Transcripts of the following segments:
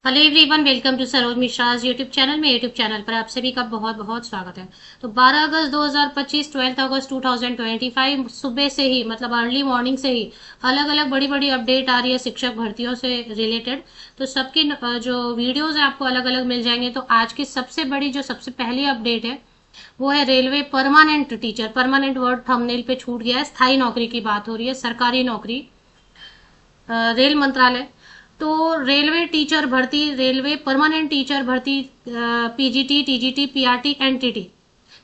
Hello everyone, welcome to Saroj Mishra's YouTube channel में। YouTube channel पर आप सभी का बहुत बहुत स्वागत है। तो 12 अगस्त 2025, 12 अगस्त 2025 सुबह से ही, मतलब अर्ली मॉर्निंग से ही अलग अलग बड़ी बड़ी अपडेट आ रही है शिक्षक भर्तियों से रिलेटेड। तो सबकी जो वीडियोस है आपको अलग अलग मिल जाएंगे। तो आज की सबसे बड़ी जो सबसे पहली अपडेट है वो है railway permanent teacher. Permanent word thumbnail पे छूट गया है, स्थायी नौकरी की बात हो रही है, सरकारी नौकरी, रेल मंत्रालय। तो रेलवे टीचर भर्ती, रेलवे परमानेंट टीचर भर्ती, पीजीटी, टीजीटी, पीआरटी, एनटीटी,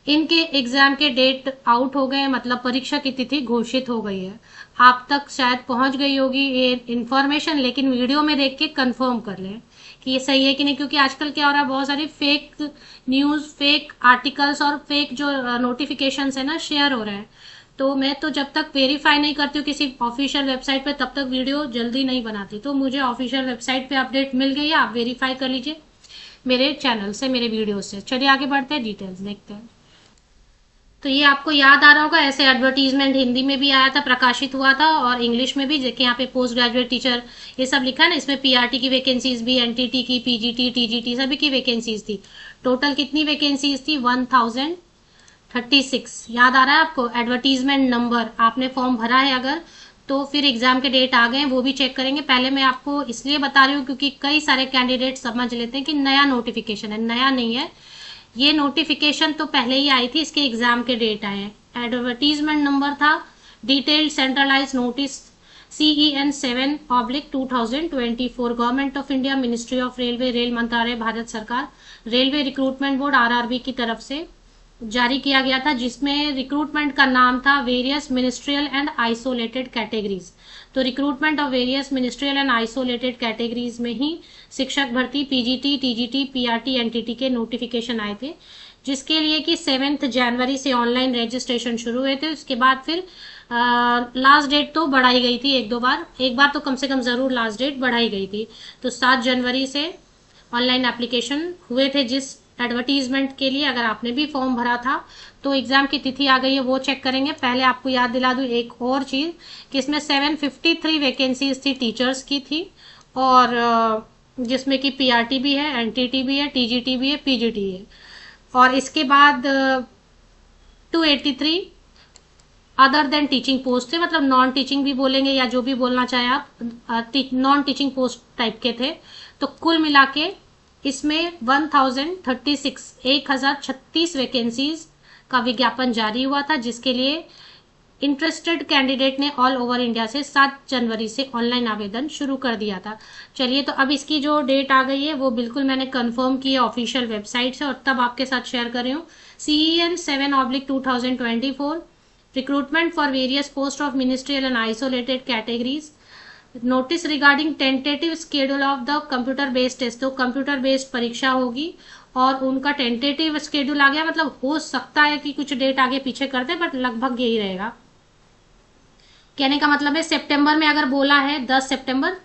इनके एग्जाम के डेट आउट हो गए, मतलब परीक्षा की तिथि घोषित हो गई है। आप तक शायद पहुंच गई होगी ये इन्फॉर्मेशन, लेकिन वीडियो में देख के कंफर्म कर लें कि ये सही है कि नहीं, क्योंकि आजकल क्या हो रहा है, बहुत सारी फेक न्यूज, फेक आर्टिकल्स और फेक जो नोटिफिकेशन है ना, शेयर हो रहे हैं। तो मैं तो जब तक वेरीफाई नहीं करती हूँ किसी ऑफिशियल वेबसाइट पे, तब तक वीडियो जल्दी नहीं बनाती। तो मुझे ऑफिशियल वेबसाइट पे अपडेट मिल गई है, आप वेरीफाई कर लीजिए मेरे चैनल से, मेरे वीडियो से। चलिए आगे बढ़ते हैं, डिटेल्स देखते हैं। तो ये आपको याद आ रहा होगा, ऐसे एडवर्टीजमेंट हिंदी में भी आया था, प्रकाशित हुआ था, और इंग्लिश में भी। देखिए यहाँ पे पोस्ट ग्रेजुएट टीचर ये सब लिखा है ना, इसमें पीआरटी की वैकेंसीज भी, एनटीटी की, पीजीटी, टीजीटी सभी की वैकेंसीज थी। टोटल कितनी वैकेंसीज थी? 1036। याद आ रहा है आपको? एडवर्टीजमेंट नंबर, आपने फॉर्म भरा है अगर, तो फिर एग्जाम के डेट आ गए, वो भी चेक करेंगे। पहले मैं आपको इसलिए बता रही हूँ क्योंकि कई सारे कैंडिडेट समझ लेते हैं कि नया नोटिफिकेशन है। नया नहीं है, ये नोटिफिकेशन तो पहले ही आई थी, इसके एग्जाम के डेट आए हैं। एडवर्टीजमेंट नंबर था detailed centralized notice CEN7/2024, government of India, ministry of railway, rail मंत्रालय, भारत सरकार, रेलवे रिक्रूटमेंट बोर्ड RRB की तरफ से जारी किया गया था, जिसमें रिक्रूटमेंट का नाम था various ministerial and isolated categories. तो recruitment of various ministerial and isolated categories में ही शिक्षक भर्ती, पीजीटी, टीजीटी, पीआरटी, एनटीटी के नोटिफिकेशन आए थे, जिसके लिए कि 7 जनवरी से ऑनलाइन रजिस्ट्रेशन शुरू हुए थे। उसके बाद फिर लास्ट डेट तो बढ़ाई गई थी एक दो बार, एक बार तो कम से कम जरूर लास्ट डेट बढ़ाई गई थी। तो 7 जनवरी से ऑनलाइन एप्लीकेशन हुए थे जिस एडवर्टीजमेंट के लिए। अगर आपने भी फॉर्म भरा था तो एग्जाम की तिथि आ गई है, वो चेक करेंगे। पहले आपको याद दिला दूं एक और चीज कि इसमें 753 वैकेंसीज थी, टीचर्स की थी, और जिसमें कि पीआरटी भी है, एनटीटी भी है, टीजीटी भी है, पीजीटी है। और इसके बाद 283 अदर देन टीचिंग पोस्ट थे, मतलब नॉन टीचिंग भी बोलेंगे या जो भी बोलना चाहे आप, नॉन टीचिंग पोस्ट टाइप के थे। तो कुल मिला के इसमें 1036 वैकेंसीज का विज्ञापन जारी हुआ था, जिसके लिए इंटरेस्टेड कैंडिडेट ने ऑल ओवर इंडिया से 7 जनवरी से ऑनलाइन आवेदन शुरू कर दिया था। चलिए, तो अब इसकी जो डेट आ गई है वो बिल्कुल मैंने कंफर्म की है ऑफिशियल वेबसाइट से, और तब आपके साथ शेयर कर रही हूँ। CEN7/2024, recruitment for various post of ministerial and isolated categories, notice regarding tentative schedule of the computer based test. तो कंप्यूटर बेस्ड परीक्षा होगी और उनका टेंटेटिव स्केड्यूल आ गया, मतलब हो सकता है कि कुछ डेट आगे पीछे कर दे, बट लगभग यही रहेगा। कहने का मतलब है सितंबर में अगर बोला है 10 सितंबर,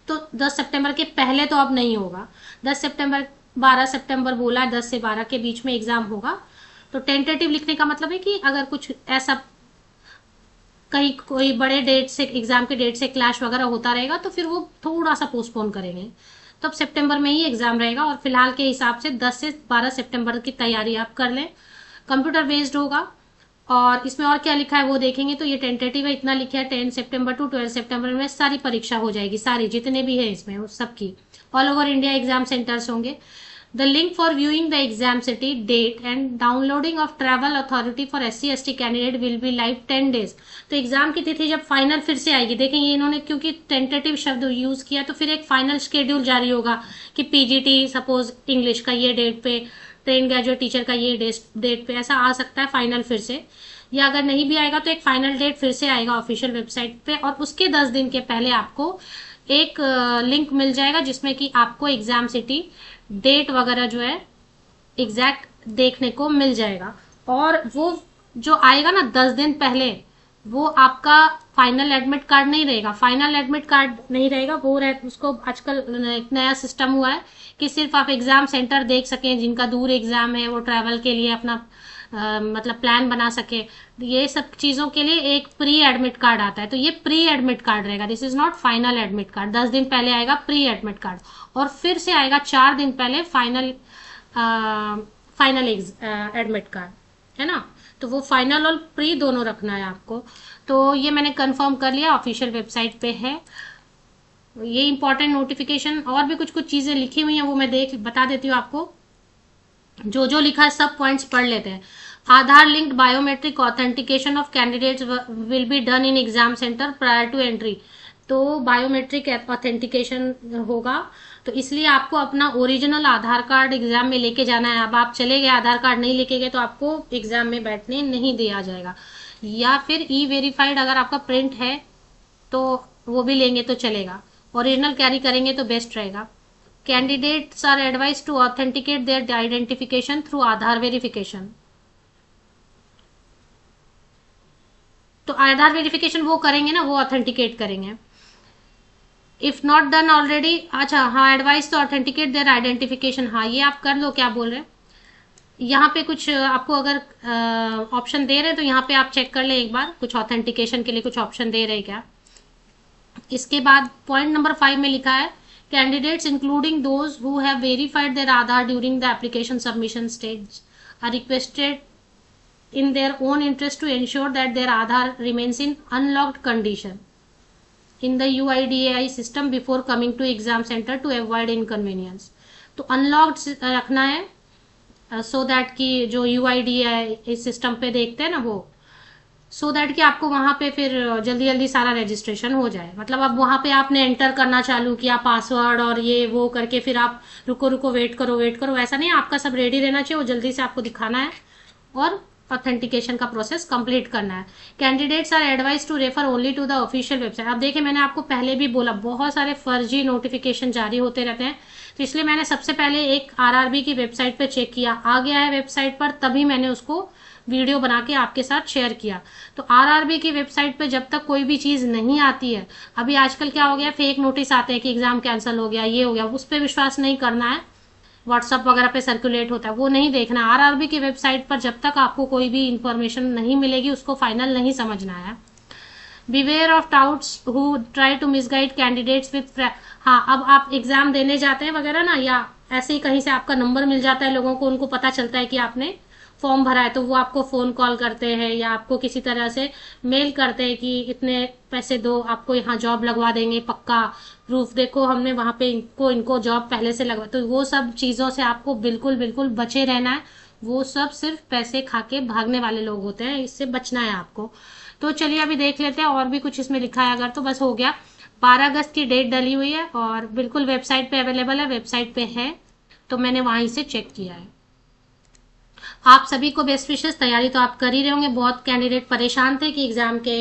तो 10 सितंबर के पहले तो अब नहीं होगा। 10 सितंबर, 12 सितंबर बोला है, 10 से 12 के बीच में एग्जाम होगा। तो टेंटेटिव लिखने का मतलब है कि अगर कुछ ऐसा कहीं कोई बड़े डेट से, एग्जाम के डेट से क्लैश वगैरह होता रहेगा, तो फिर वो थोड़ा सा पोस्टपोन करेंगे। तो अब सितंबर में ही एग्जाम रहेगा, और फिलहाल के हिसाब से 10 से 12 सितंबर की तैयारी आप कर लें। कंप्यूटर बेस्ड होगा, और इसमें और क्या लिखा है वो देखेंगे। तो ये टेंटेटिव है, इतना लिखा है 10 सितंबर टू 12 सितंबर में सारी परीक्षा हो जाएगी, सारी जितने भी है इसमें उस सबकी। All over India exam centres होंगे। The link for viewing the exam city, date and downloading of travel authority for SC/ST candidate will be live 10 days. तो एग्जाम की तिथि जब फाइनल फिर से आएगी, देखेंगे इन्होंने क्योंकि टेंटेटिव शब्द यूज किया, तो फिर एक फाइनल शेड्यूल जारी होगा कि पीजीटी सपोज इंग्लिश का ये डेट पे, ट्रेन ग्रेजुएट टीचर का ये डेट पे, ऐसा आ सकता है फाइनल फिर से। या अगर नहीं भी आएगा तो एक फाइनल डेट फिर से आएगा ऑफिशियल वेबसाइट पे, और उसके 10 दिन के पहले आपको एक लिंक मिल जाएगा जिसमें कि आपको एग्जाम सिटी, डेट वगैरह जो है एग्जैक्ट देखने को मिल जाएगा। और वो जो आएगा ना 10 दिन पहले, वो आपका फाइनल एडमिट कार्ड नहीं रहेगा। फाइनल एडमिट कार्ड नहीं रहेगा, वो उसको आजकल एक नया सिस्टम हुआ है कि सिर्फ आप एग्जाम सेंटर देख सकें, जिनका दूर एग्जाम है वो ट्रैवल के लिए अपना मतलब प्लान बना सके। ये सब चीजों के लिए एक प्री एडमिट कार्ड आता है, तो ये प्री एडमिट कार्ड रहेगा। This is not final admit card, 10 दिन पहले आएगा प्री एडमिट कार्ड। और फिर से आएगा 4 दिन पहले फाइनल एडमिट कार्ड, है ना। तो वो फाइनल और प्री दोनों रखना है आपको। तो ये मैंने कंफर्म कर लिया, ऑफिशियल वेबसाइट पे है। ये इंपॉर्टेंट नोटिफिकेशन और भी कुछ कुछ चीजें लिखी हुई हैं, वो मैं बता देती हूँ आपको। जो जो लिखा है सब पॉइंट्स पढ़ लेते हैं। Aadhaar linked biometric authentication of candidates will be done in exam centre prior to entry. तो बायोमेट्रिक ऑथेंटिकेशन होगा, तो इसलिए आपको अपना ओरिजिनल आधार कार्ड एग्जाम में लेके जाना है। अब आप चले गए आधार कार्ड नहीं लेके गए तो आपको एग्जाम में बैठने नहीं दिया जाएगा। या फिर ई वेरीफाइड अगर आपका प्रिंट है तो वो भी लेंगे तो चलेगा, ओरिजिनल कैरी करेंगे तो बेस्ट रहेगा। Candidates are advise to authenticate their identification through Aadhaar verification. तो आधार वेरिफिकेशन वो करेंगे ना, वो ऑथेंटिकेट करेंगे। इफ नॉट डन ऑलरेडी, अच्छा हाँ, advice to authenticate their identification, हाँ ये आप कर लो। क्या बोल रहे हैं यहाँ पे, कुछ आपको अगर ऑप्शन दे रहे हैं तो यहाँ पे आप चेक कर ले एक बार, कुछ ऑथेंटिकेशन के लिए कुछ ऑप्शन दे रहे हैं क्या। इसके बाद पॉइंट नंबर 5 में लिखा है candidates including those who have verified their Aadhaar during the application submission stage are requested in their own interest to ensure that their Aadhaar remains in unlocked condition in the UIDAI system before coming to exam center to avoid inconvenience। तो unlocked रखना है so that कि जो UIDAI इस system पे देखते हैं ना वो, so that कि आपको वहां पे फिर जल्दी जल्दी सारा रजिस्ट्रेशन हो जाए। मतलब अब वहां पे आपने एंटर करना चालू किया पासवर्ड और ये वो करके फिर आप रुको रुको वेट करो, ऐसा नहीं, आपका सब रेडी रहना चाहिए, वो जल्दी से आपको दिखाना है और ऑथेंटिकेशन का प्रोसेस कंप्लीट करना है। Candidates are advise to refer only to the official website. अब देखिए मैंने आपको पहले भी बोला बहुत सारे फर्जी नोटिफिकेशन जारी होते रहते हैं, तो इसलिए मैंने सबसे पहले एक आरआरबी की वेबसाइट पर चेक किया, आ गया है वेबसाइट पर, तभी मैंने उसको वीडियो बना के आपके साथ शेयर किया। तो आरआरबी की वेबसाइट पे जब तक कोई भी चीज नहीं आती है, अभी आजकल क्या हो गया, फेक नोटिस आते हैं कि एग्जाम कैंसिल हो गया, ये हो गया, उस पर विश्वास नहीं करना है। व्हाट्सएप वगैरह पे सर्कुलेट होता है वो नहीं देखना। आरआरबी की वेबसाइट पर जब तक आपको कोई भी इंफॉर्मेशन नहीं मिलेगी उसको फाइनल नहीं समझना है। Beware of doubts who try to misguide candidates with, हाँ अब आप एग्जाम देने जाते हैं वगैरह ना, या ऐसे ही कहीं से आपका नंबर मिल जाता है लोगों को, उनको पता चलता है कि आपने फॉर्म भरा है, तो वो आपको फोन कॉल करते हैं या आपको किसी तरह से मेल करते हैं कि इतने पैसे दो, आपको यहाँ जॉब लगवा देंगे पक्का, प्रूफ देखो हमने वहां पे इनको जॉब पहले से लगवा। तो वो सब चीजों से आपको बिल्कुल बिल्कुल बचे रहना है। वो सब सिर्फ पैसे खा के भागने वाले लोग होते हैं, इससे बचना है आपको। तो चलिए अभी देख लेते हैं और भी कुछ इसमें लिखा है अगर, तो बस हो गया। 12 अगस्त की डेट डली हुई है और बिल्कुल वेबसाइट पे अवेलेबल है, वेबसाइट पे है, तो मैंने वहीं से चेक किया है। आप सभी को बेस्ट विशेष। तैयारी तो आप कर ही रहे होंगे, बहुत कैंडिडेट परेशान थे कि एग्जाम के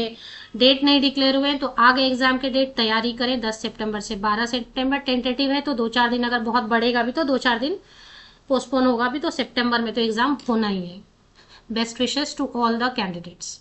डेट नहीं डिक्लेयर हुए, तो आगे एग्जाम के डेट तैयारी करें। 10 सितंबर से 12 सितंबर टेंटेटिव है, तो 2-4 दिन, अगर बहुत बढ़ेगा भी तो 2-4 दिन पोस्टपोन होगा भी, तो सितंबर में तो एग्जाम होना ही है। Best wishes to all the candidates.